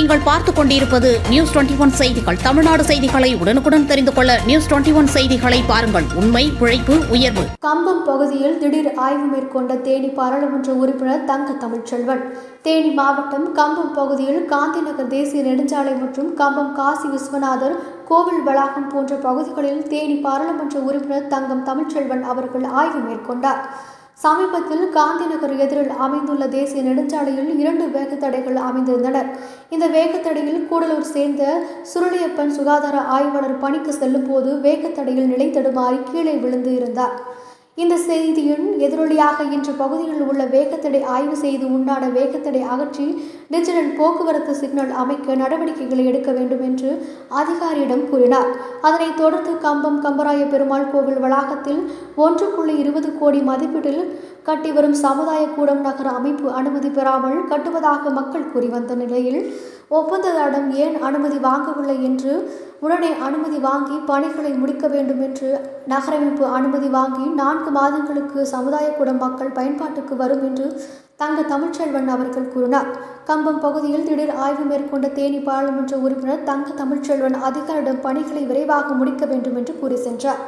நீங்கள் பார்த்துக் கொண்டிருப்பது நியூஸ் 21 செய்திகள். தமிழ்நாடு செய்திகளை உடனுக்குடன் தெரிந்து கொள்ள நியூஸ் 21 செய்திகளை பாருங்கள். உண்மை, உழைப்பு, உயர்வு. கம்பம் பகுதியில் திடீர் ஆய்வு மேற்கொண்ட தேனி பாராளுமன்ற உறுப்பினர் தங்க தமிழ்ச்செல்வன். தேனி மாவட்டம் கம்பம் பகுதியில் காந்திநகர் தேசிய நெடுஞ்சாலை மற்றும் கம்பம் காசி விஸ்வநாதர் கோவில் வளாகம் போன்ற பகுதிகளில் தேனி பாராளுமன்ற உறுப்பினர் தங்கம் தமிழ்ச்செல்வன் அவர்கள் ஆய்வு மேற்கொண்டார். சமீபத்தில் காந்திநகர் எதிரில் அமைந்துள்ள தேசிய நெடுஞ்சாலையில் 2 வேகத்தடைகள் அமைந்திருந்தன. இந்த வேகத்தடையில் கூடலூர் சேர்ந்த சுருளியப்பன் சுகாதார ஆய்வாளர் பணிக்கு செல்லும் போது வேகத்தடையில் நிலை தடுமாறி கீழே விழுந்து இருந்தார். இந்த செய்தியின் எதிரொலியாக இன்று பகுதியில் உள்ள வேகத்தடை ஆய்வு செய்து உண்டான வேகத்தடை அகற்றி டிஜிட்டல் போக்குவரத்து சிக்னல் அமைக்க நடவடிக்கைகளை எடுக்க வேண்டும் என்று அதிகாரியிடம் கூறினார். அதனைத் தொடர்ந்து கம்பம் கம்பராய பெருமாள் கோவில் வளாகத்தில் 1.20 கோடி மதிப்பீட்டில் கட்டி வரும் சமுதாய கூடம் நகர அமைப்பு அனுமதி பெறாமல் கட்டுவதாக மக்கள் கூறி வந்த நிலையில் ஒப்பந்ததாரிடம் ஏன் அனுமதி வாங்கவில்லை என்று உடனே அனுமதி வாங்கி பணிகளை முடிக்க வேண்டும் என்று நகரமைப்பு அனுமதி வாங்கி 4 மாதங்களுக்கு சமுதாய கூடம் மக்கள் பயன்பாட்டுக்கு வரும் என்று தங்க தமிழ்ச்செல்வன் அவர்கள் கூறினார். கம்பம் பகுதியில் திடீர் ஆய்வு மேற்கொண்ட தேனி பாராளுமன்ற உறுப்பினர் தங்க தமிழ்ச்செல்வன் அதிகாரியிடம் பணிகளை விரைவாக முடிக்க வேண்டும் என்று கூறி சென்றார்.